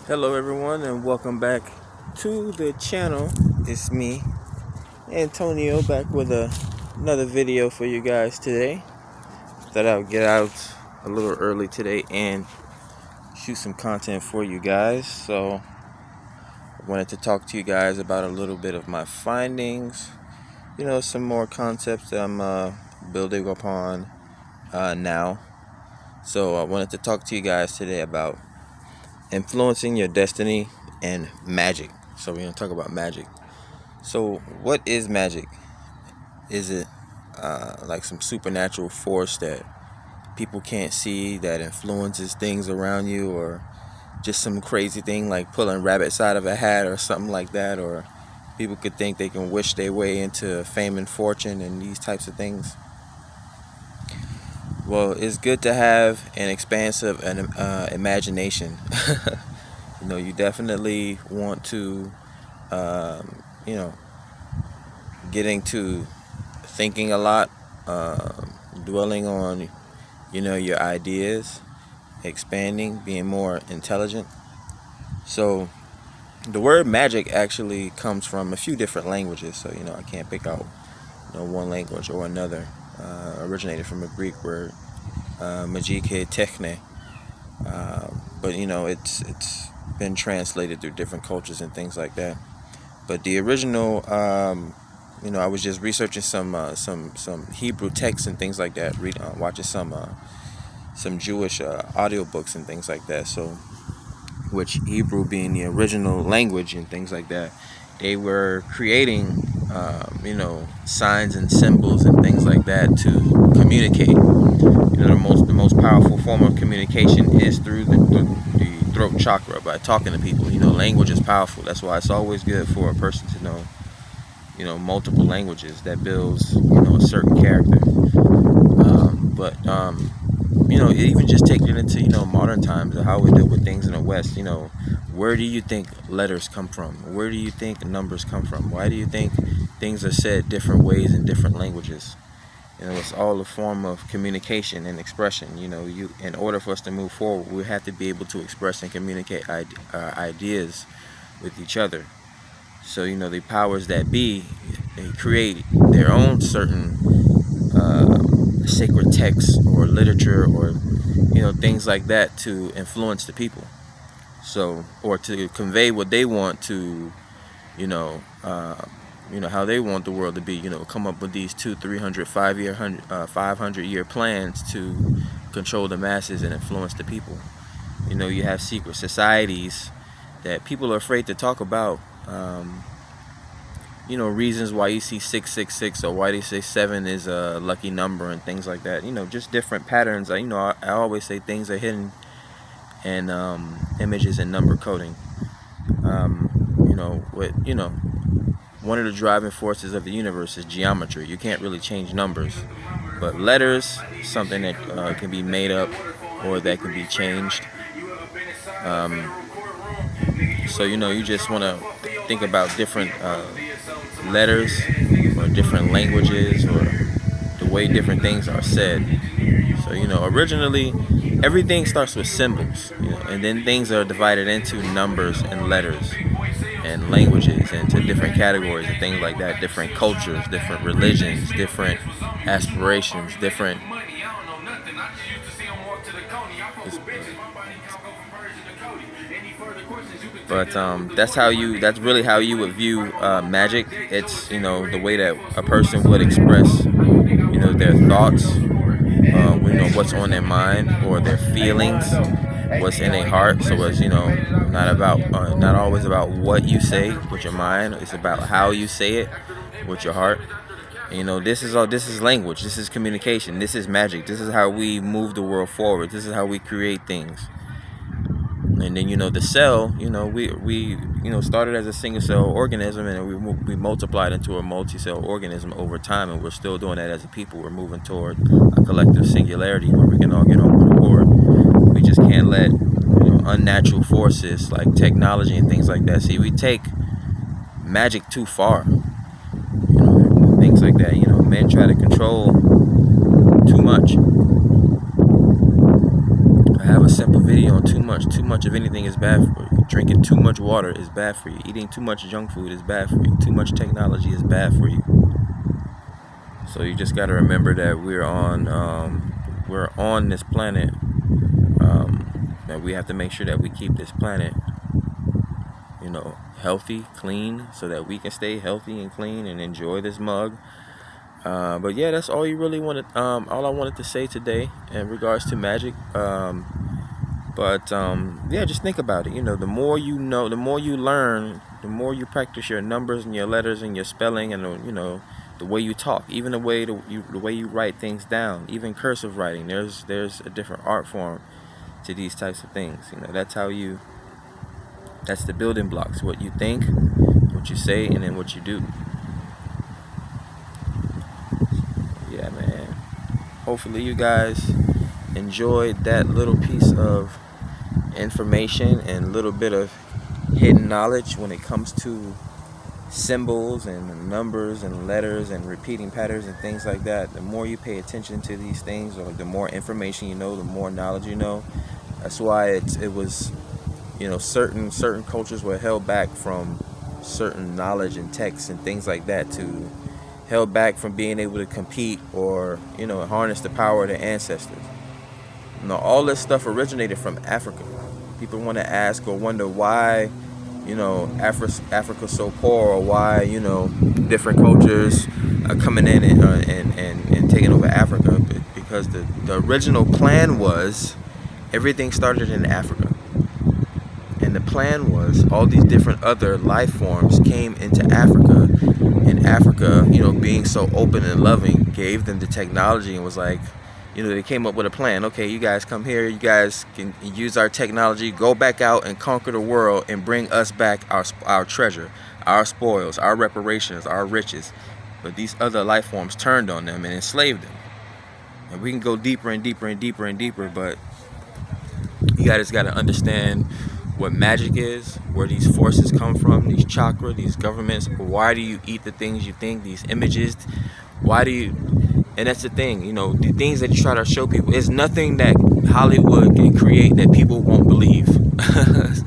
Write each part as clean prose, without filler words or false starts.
Hello everyone and welcome back to the channel. It's me, Antonio, back with another video for you guys today. Thought I would get out a little early today and shoot some content for you guys. So I wanted to talk to you guys about a little bit of my findings, some more concepts that I'm building upon now. So I wanted to talk to you guys today about influencing your destiny and magic. So we're going to talk about magic. So what is magic? Is it like some supernatural force that people can't see that influences things around you, or just some crazy thing like pulling rabbits out of a hat or something like that? Or people could think they can wish their way into fame and fortune and these types of things. Well, it's good to have an expansive imagination. You definitely want to, getting to thinking a lot, dwelling on, your ideas, expanding, being more intelligent. So the word magic actually comes from a few different languages. So, I can't pick out, one language or another. Originated from a Greek word, Magick techne. But it's been translated through different cultures and things like that. But the original, I was just researching some Hebrew texts and things like that, watching some Jewish audiobooks and things like that. So, which Hebrew being the original language and things like that, they were creating, signs and symbols and things like that to communicate. The most powerful form of communication is through the throat chakra, by talking to people. Language is powerful. That's why it's always good for a person to know, multiple languages. That builds, a certain character. Even just taking it into, modern times, or how we deal with things in the West. Where do you think letters come from? Where do you think numbers come from? Why do you think things are said different ways in different languages? It's all a form of communication and expression. In order for us to move forward, we have to be able to express and communicate ideas with each other. So, the powers that be, they create their own certain sacred texts or literature or, things like that to influence the people. So, or to convey what they want to, how they want the world to be, come up with these 200, 300, 500-year plans to control the masses and influence the people. You have secret societies that people are afraid to talk about. Reasons why you see 666, or why they say 7 is a lucky number and things like that. Just different patterns. I always say things are hidden in images and number coding. One of the driving forces of the universe is geometry. You can't really change numbers, but letters, something that can be made up or that can be changed. So you just want to think about different letters or different languages or the way different things are said. So originally everything starts with symbols, and then things are divided into numbers and letters and languages into different categories and things like that. Different cultures, different religions, different aspirations, different. But that's really how you would view magic. It's the way that a person would express their thoughts, what's on their mind, or their feelings, what's in their heart. So it's not always about what you say with your mind. It's about how you say it with your heart. This is language. This is communication. This is magic. This is how we move the world forward. This is how we create things. And then the cell, we started as a single cell organism, and we multiplied into a multi-cell organism over time, and we're still doing that as a people. We're moving toward a collective singularity where we can all get on one accord. We just can't let unnatural forces like technology and things like that. See, we take magic too far. Things like that. Men try to control too much. I have a simple video on too much of anything is bad for you. Drinking too much water is bad for you. Eating too much junk food is bad for you. Too much technology is bad for you. So you just got to remember that we're on this planet, that we have to make sure that we keep this planet, healthy, clean, so that we can stay healthy and clean and enjoy this mug. But yeah, that's all you really wanted. All I wanted to say today in regards to Magick. Yeah, just think about it. The more you know, the more you learn, the more you practice your numbers and your letters and your spelling and the way you talk, even the way you write things down, even cursive writing. There's a different art form to these types of things. That's the building blocks: what you think, what you say, and then what you do. Yeah, man. Hopefully you guys enjoyed that little piece of information and a little bit of hidden knowledge when it comes to symbols and numbers and letters and repeating patterns and things like that. The more you pay attention to these things, or the more information you know, the more knowledge you know. That's why it was certain cultures were held back from certain knowledge and texts and things like that, held back from being able to compete or harness the power of their ancestors. All this stuff originated from Africa. People want to ask or wonder why Africa's so poor, or why different cultures are coming in and taking over Africa. Because the original plan was everything started in Africa. And the plan was all these different other life forms came into Africa, and Africa, being so open and loving, gave them the technology and was like, they came up with a plan. Okay, you guys come here, you guys can use our technology, go back out and conquer the world and bring us back our treasure, our spoils, our reparations, our riches. But these other life forms turned on them and enslaved them. And we can go deeper and deeper and deeper and deeper, but you guys got to understand what magic is, where these forces come from, these chakra, these governments. Why do you eat the things you think, these images? Why do you... And that's the thing, the things that you try to show people, there's nothing that Hollywood can create that people won't believe. it's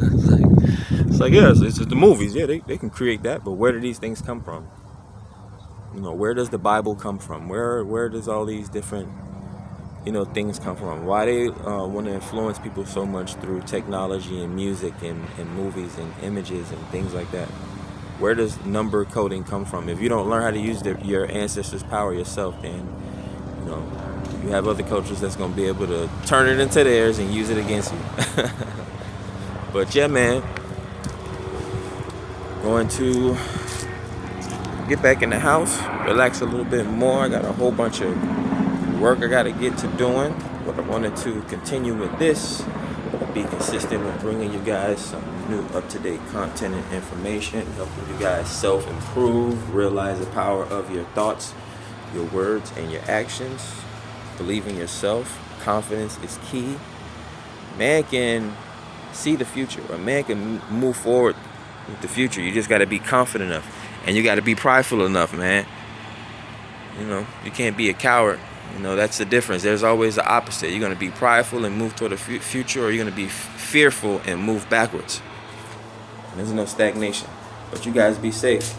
like yeah, it's the movies. Yeah, they can create that, but where do these things come from? Where does the Bible come from? Where does all these different things come from? Why they want to influence people so much through technology and music and movies and images and things like that? Where does number coding come from? If you don't learn how to use your ancestors' power yourself, then you have other cultures that's going to be able to turn it into theirs and use it against you. But yeah, man, going to get back in the house, relax a little bit more. I got a whole bunch of work I got to get to doing, but I wanted to continue with this, be consistent with bringing you guys some new up-to-date content and information, helping you guys self-improve, realize the power of your thoughts, your words, and your actions. Believe in yourself. Confidence is key. Man can see the future, or man can move forward with the future. You just got to be confident enough, and you got to be prideful enough, man. You can't be a coward. That's the difference. There's always the opposite. You're going to be prideful and move toward the future, or you're going to be fearful and move backwards. There's no stagnation. But you guys be safe.